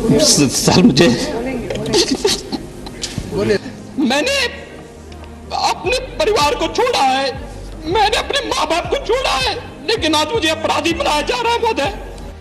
Sir मुझे मैंने अपने परिवार को छोड़ा है, मैंने अपने माँ बाप को छोड़ा है, लेकिन आज मुझे अपराधी बनाया जा रहा है महोदय।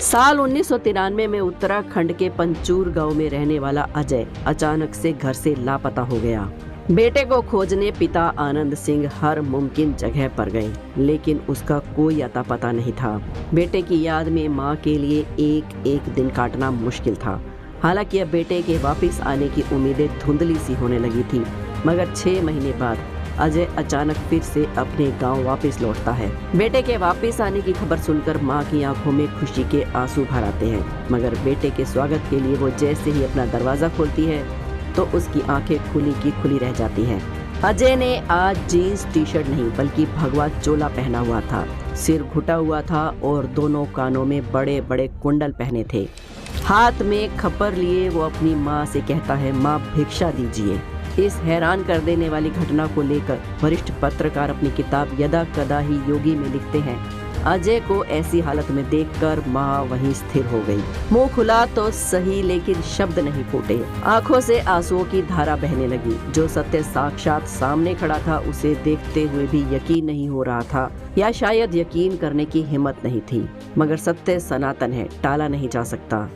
साल 1993 में उत्तराखंड के पंचूर गांव में रहने वाला अजय अचानक से घर से लापता हो गया। बेटे को खोजने पिता आनंद सिंह हर मुमकिन जगह पर गए, लेकिन उसका कोई अता पता नहीं था। बेटे की याद में मां के लिए एक एक दिन काटना मुश्किल था। हालांकि अब बेटे के वापस आने की उम्मीदें धुंधली सी होने लगी थी, मगर 6 महीने बाद अजय अचानक फिर से अपने गांव वापस लौटता है। बेटे के वापस आने की खबर सुनकर मां की आंखों में खुशी के आंसू भर आते हैं, मगर बेटे के स्वागत के लिए वो जैसे ही अपना दरवाजा खोलती है तो उसकी आंखें खुली की खुली रह जाती हैं। अजय ने आज जीन्स टी शर्ट नहीं बल्कि भगवा चोला पहना हुआ था, सिर घुटा हुआ था और दोनों कानों में बड़े बड़े कुंडल पहने थे। हाथ में खप्पर लिए वो अपनी माँ से कहता है, माँ भिक्षा दीजिए। इस हैरान कर देने वाली घटना को लेकर वरिष्ठ पत्रकार अपनी किताब यदा कदा ही योगी में लिखते हैं, अजय को ऐसी हालत में देखकर माँ वहीं स्थिर हो गई। मुंह खुला तो सही लेकिन शब्द नहीं फूटे। आंखों से आंसुओं की धारा बहने लगी। जो सत्य साक्षात सामने खड़ा था उसे देखते हुए भी यकीन नहीं हो रहा था, या शायद यकीन करने की हिम्मत नहीं थी। मगर सत्य सनातन है, टाला नहीं जा सकता।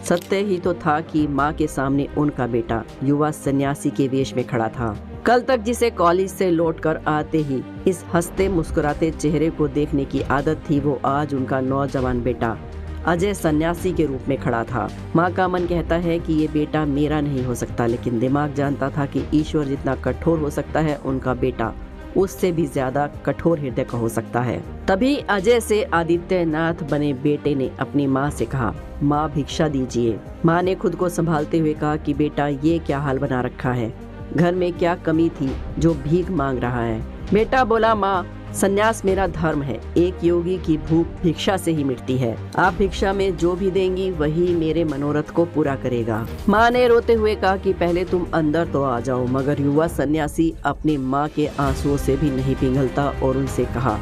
सत्य ही तो था कि माँ के सामने उनका बेटा युवा सन्यासी के वेश में खड़ा था। कल तक जिसे कॉलेज से लौटकर आते ही इस हंसते मुस्कुराते चेहरे को देखने की आदत थी, वो आज उनका नौजवान बेटा अजय सन्यासी के रूप में खड़ा था। माँ का मन कहता है कि ये बेटा मेरा नहीं हो सकता, लेकिन दिमाग जानता था कि ईश्वर जितना कठोर हो सकता है, उनका बेटा उससे भी ज्यादा कठोर हृदय का हो सकता है। तभी अजय से आदित्यनाथ बने बेटे ने अपनी माँ से कहा, माँ भिक्षा दीजिए। माँ ने खुद को संभालते हुए कहा कि बेटा ये क्या हाल बना रखा है, घर में क्या कमी थी जो भीख मांग रहा है। बेटा बोला, माँ संन्यास मेरा धर्म है, एक योगी की भूख भिक्षा से ही मिटती है। आप भिक्षा में जो भी देंगी वही मेरे मनोरथ को पूरा करेगा। माँ ने रोते हुए कहा कि पहले तुम अंदर तो आ जाओ, मगर युवा सन्यासी अपनी माँ के आंसुओं से भी नहीं पिघलता और उनसे कहा,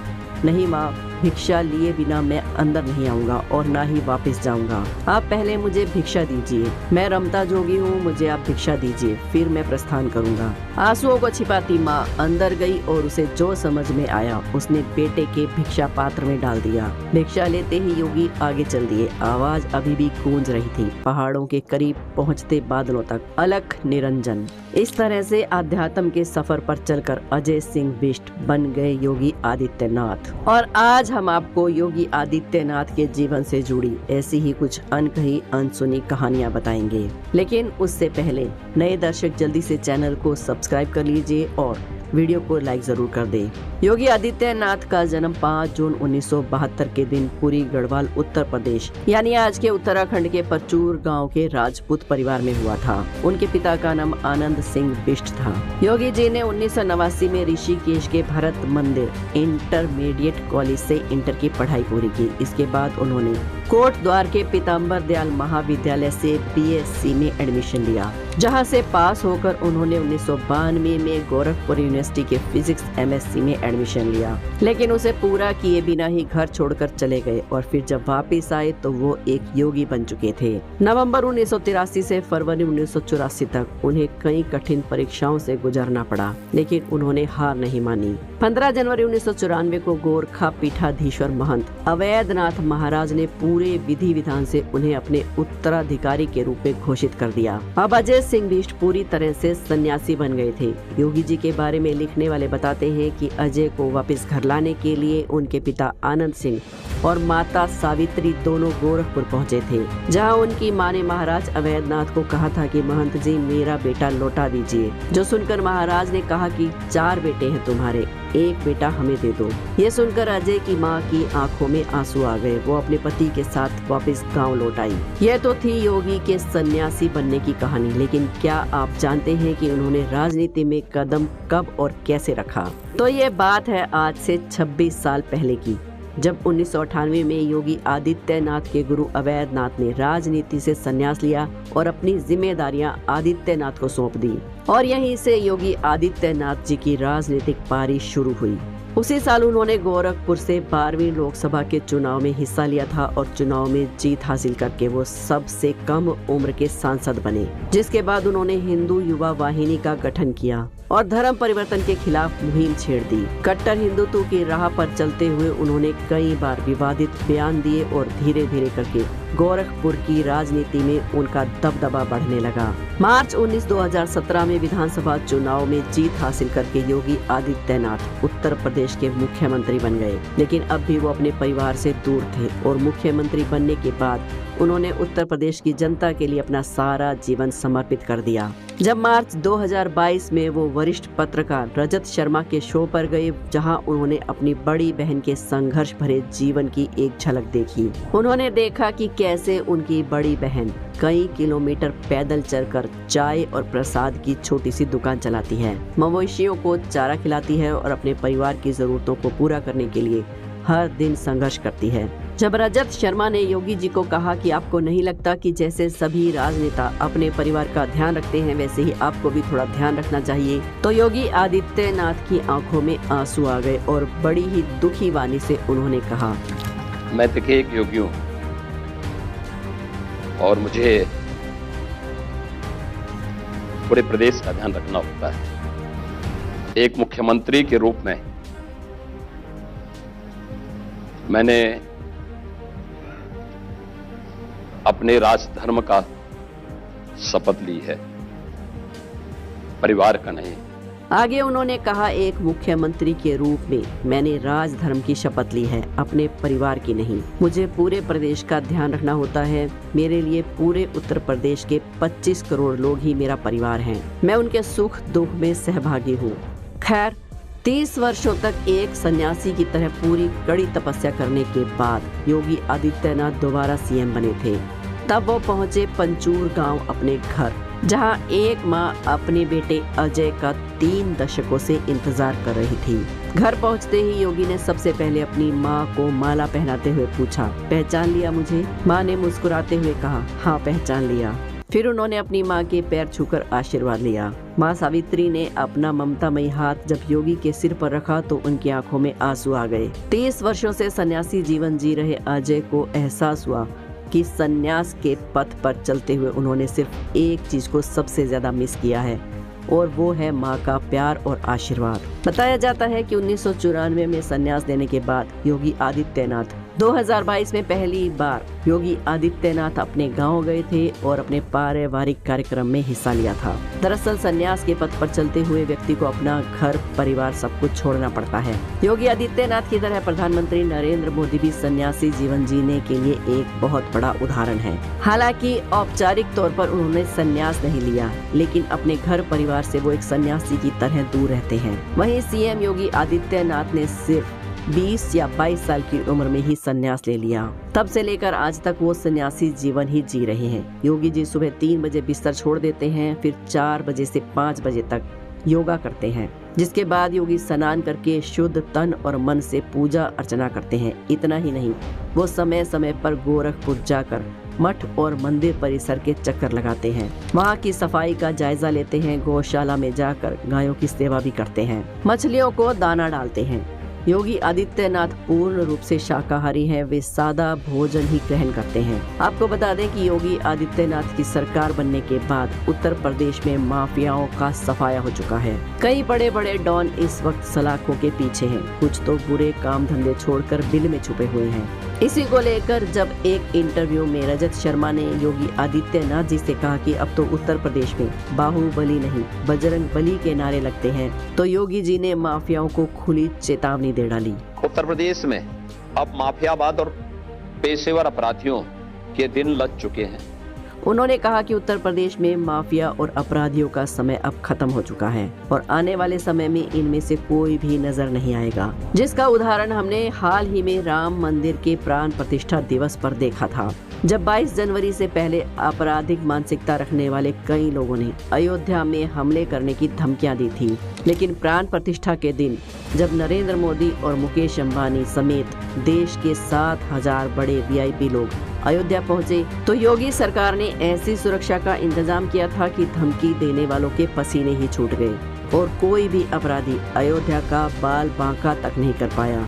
नहीं माँ, भिक्षा लिए बिना मैं अंदर नहीं आऊंगा और ना ही वापस जाऊंगा। आप पहले मुझे भिक्षा दीजिए, मैं रमता जोगी हूँ, मुझे आप भिक्षा दीजिए, फिर मैं प्रस्थान करूंगा। आंसुओं को छिपाती माँ अंदर गई और उसे जो समझ में आया उसने बेटे के भिक्षा पात्र में डाल दिया। भिक्षा लेते ही योगी आगे चल दिए। आवाज अभी भी गूंज रही थी, पहाड़ों के करीब पहुँचते बादलों तक, अलख निरंजन। इस तरह से अध्यात्म के सफर पर चलकर अजय सिंह बिष्ट बन गए योगी आदित्यनाथ। और आज हम आपको योगी आदित्यनाथ के जीवन से जुड़ी ऐसी ही कुछ अनकही अनसुनी कहानियां बताएंगे। लेकिन उससे पहले नए दर्शक जल्दी से चैनल को सब्सक्राइब कर लीजिए और वीडियो को लाइक जरूर कर दें। योगी आदित्यनाथ का जन्म 5 जून 1972 के दिन पुरी गढ़वाल उत्तर प्रदेश यानी आज के उत्तराखंड के परचूर गांव के राजपूत परिवार में हुआ था। उनके पिता का नाम आनंद सिंह बिष्ट था। योगी जी ने 1989 में ऋषिकेश के भरत मंदिर इंटरमीडिएट कॉलेज से इंटर की पढ़ाई पूरी की। इसके बाद उन्होंने कोट द्वार के पीताम्बर दयाल महाविद्यालय से BSc में एडमिशन लिया, जहां से पास होकर उन्होंने 1992 में गोरखपुर यूनिवर्सिटी के फिजिक्स MSc में एडमिशन लिया, लेकिन उसे पूरा किए बिना ही घर छोड़कर चले गए और फिर जब वापस आए तो वो एक योगी बन चुके थे। नवंबर 1983 से फरवरी 1984 तक उन्हें कई कठिन परीक्षाओं से गुजरना पड़ा, लेकिन उन्होंने हार नहीं मानी। 15 जनवरी 1994 को गोरखा पीठाधीश्वर महंत अवैधनाथ महाराज ने पूरे विधि विधान से उन्हें अपने उत्तराधिकारी के रूप में घोषित कर दिया। अब अजय सिंह बिष्ट पूरी तरह से सन्यासी बन गए थे। योगी जी के बारे में लिखने वाले बताते हैं कि अजय को वापस घर लाने के लिए उनके पिता आनंद सिंह और माता सावित्री दोनों गोरखपुर पहुंचे थे, जहां उनकी मां ने महाराज अवैधनाथ को कहा था कि महंत जी मेरा बेटा लौटा दीजिए। जो सुनकर महाराज ने कहा कि 4 बेटे हैं तुम्हारे, एक बेटा हमें दे दो। ये सुनकर अजय की मां की आंखों में आंसू आ गए। वो अपने पति के साथ वापस गांव लौट आई। यह तो थी योगी के सन्यासी बनने की कहानी, लेकिन क्या आप जानते हैं कि उन्होंने राजनीति में कदम कब और कैसे रखा? तो ये बात है आज से 26 साल पहले की, जब 1998 में योगी आदित्यनाथ के गुरु अवैधनाथ ने राजनीति से संन्यास लिया और अपनी जिम्मेदारियां आदित्यनाथ को सौंप दी, और यहीं से योगी आदित्यनाथ जी की राजनीतिक पारी शुरू हुई। उसी साल उन्होंने गोरखपुर से 12वीं लोकसभा के चुनाव में हिस्सा लिया था और चुनाव में जीत हासिल करके वो सबसे कम उम्र के सांसद बने, जिसके बाद उन्होंने हिंदू युवा वाहिनी का गठन किया और धर्म परिवर्तन के खिलाफ मुहिम छेड़ दी। कट्टर हिंदुत्व की राह पर चलते हुए उन्होंने कई बार विवादित बयान दिए और धीरे धीरे करके गोरखपुर की राजनीति में उनका दबदबा बढ़ने लगा। मार्च 19 2017 में विधानसभा चुनाव में जीत हासिल करके योगी आदित्यनाथ उत्तर प्रदेश के मुख्यमंत्री बन गए, लेकिन अब भी वो अपने परिवार से दूर थे और मुख्यमंत्री बनने के बाद उन्होंने उत्तर प्रदेश की जनता के लिए अपना सारा जीवन समर्पित कर दिया। जब मार्च 2022 में वो वरिष्ठ पत्रकार रजत शर्मा के शो पर गए, जहां उन्होंने अपनी बड़ी बहन के संघर्ष भरे जीवन की एक झलक देखी। उन्होंने देखा कि कैसे उनकी बड़ी बहन कई किलोमीटर पैदल चलकर चाय और प्रसाद की छोटी सी दुकान चलाती है, मवेशियों को चारा खिलाती है और अपने परिवार की जरूरतों को पूरा करने के लिए हर दिन संघर्ष करती है। जब रजत शर्मा ने योगी जी को कहा कि आपको नहीं लगता कि जैसे सभी राजनेता अपने परिवार का ध्यान रखते हैं, वैसे ही आपको भी थोड़ा ध्यान रखना चाहिए, तो योगी आदित्यनाथ की आंखों में आंसू आ गए और बड़ी ही दुखी वाणी से उन्होंने कहा, मैं देखिए एक योगी हूँ और मुझे पूरे प्रदेश का ध्यान रखना होता है। एक मुख्यमंत्री के रूप में मैंने अपने राजधर्म का शपथ ली है, परिवार का नहीं। आगे उन्होंने कहा, एक मुख्यमंत्री के रूप में मैंने राजधर्म की शपथ ली है, अपने परिवार की नहीं। मुझे पूरे प्रदेश का ध्यान रखना होता है। मेरे लिए पूरे उत्तर प्रदेश के 25 करोड़ लोग ही मेरा परिवार हैं। मैं उनके सुख दुख में सहभागी हूँ। खैर, 30 वर्षों तक एक सन्यासी की तरह पूरी कड़ी तपस्या करने के बाद योगी आदित्यनाथ दोबारा सीएम बने थे। तब वो पहुंचे पंचूर गांव अपने घर, जहां एक मां अपने बेटे अजय का 3 दशकों से इंतजार कर रही थी। घर पहुंचते ही योगी ने सबसे पहले अपनी मां को माला पहनाते हुए पूछा, पहचान लिया मुझे? मां ने मुस्कुराते हुए कहा, हाँ पहचान लिया। फिर उन्होंने अपनी मां के पैर छूकर आशीर्वाद लिया। मां सावित्री ने अपना ममतामयी हाथ जब योगी के सिर पर रखा तो उनकी आंखों में आंसू आ गए। 30 वर्षों से सन्यासी जीवन जी रहे अजय को एहसास हुआ कि सन्यास के पथ पर चलते हुए उन्होंने सिर्फ एक चीज को सबसे ज्यादा मिस किया है, और वो है माँ का प्यार और आशीर्वाद। बताया जाता है कि 1994 में सन्यास लेने के बाद योगी आदित्यनाथ 2022 में पहली बार योगी आदित्यनाथ अपने गांव गए थे और अपने पारिवारिक कार्यक्रम में हिस्सा लिया था। दरअसल सन्यास के पथ पर चलते हुए व्यक्ति को अपना घर परिवार सब कुछ छोड़ना पड़ता है। योगी आदित्यनाथ की तरह प्रधानमंत्री नरेंद्र मोदी भी सन्यासी जीवन जीने के लिए एक बहुत बड़ा उदाहरण है। हालांकि औपचारिक तौर पर उन्होंने सन्यास नहीं लिया, लेकिन अपने घर परिवार से वो एक सन्यासी की तरह दूर रहते हैं। वहीं सीएम योगी आदित्यनाथ ने सिर्फ 20 या 22 साल की उम्र में ही संन्यास ले लिया। तब से लेकर आज तक वो सन्यासी जीवन ही जी रहे हैं। योगी जी सुबह 3 बजे बिस्तर छोड़ देते हैं, फिर 4 बजे से 5 बजे तक योगा करते हैं, जिसके बाद योगी स्नान करके शुद्ध तन और मन से पूजा अर्चना करते हैं। इतना ही नहीं, वो समय समय पर गोरखपुर जाकर मठ और मंदिर परिसर के चक्कर लगाते हैं, वहाँ की सफाई का जायजा लेते हैं, गौशाला में जाकर गायों की सेवा भी करते हैं, मछलियों को दाना डालते हैं। योगी आदित्यनाथ पूर्ण रूप से शाकाहारी हैं, वे सादा भोजन ही ग्रहण करते हैं। आपको बता दें कि योगी आदित्यनाथ की सरकार बनने के बाद उत्तर प्रदेश में माफियाओं का सफाया हो चुका है। कई बड़े बड़े डॉन इस वक्त सलाखों के पीछे हैं, कुछ तो बुरे काम धंधे छोड़कर बिल में छुपे हुए हैं। इसी को लेकर जब एक इंटरव्यू में रजत शर्मा ने योगी आदित्यनाथ जी से कहा कि अब तो उत्तर प्रदेश में बाहुबली नहीं बजरंग बली के नारे लगते हैं, तो योगी जी ने माफियाओं को खुली चेतावनी दे डाली। उत्तर प्रदेश में अब माफियावाद और पेशेवर अपराधियों के दिन लग चुके हैं। उन्होंने कहा कि उत्तर प्रदेश में माफिया और अपराधियों का समय अब खत्म हो चुका है और आने वाले समय में इनमें से कोई भी नजर नहीं आएगा, जिसका उदाहरण हमने हाल ही में राम मंदिर के प्राण प्रतिष्ठा दिवस पर देखा था, जब 22 जनवरी से पहले आपराधिक मानसिकता रखने वाले कई लोगों ने अयोध्या में हमले करने की धमकियां दी थी। लेकिन प्राण प्रतिष्ठा के दिन जब नरेंद्र मोदी और मुकेश अंबानी समेत देश के 7,000 बड़े वीआईपी लोग अयोध्या पहुंचे, तो योगी सरकार ने ऐसी सुरक्षा का इंतजाम किया था कि धमकी देने वालों के पसीने ही छूट गए। और कोई भी अपराधी अयोध्या का बाल बांका तक नहीं कर पाया।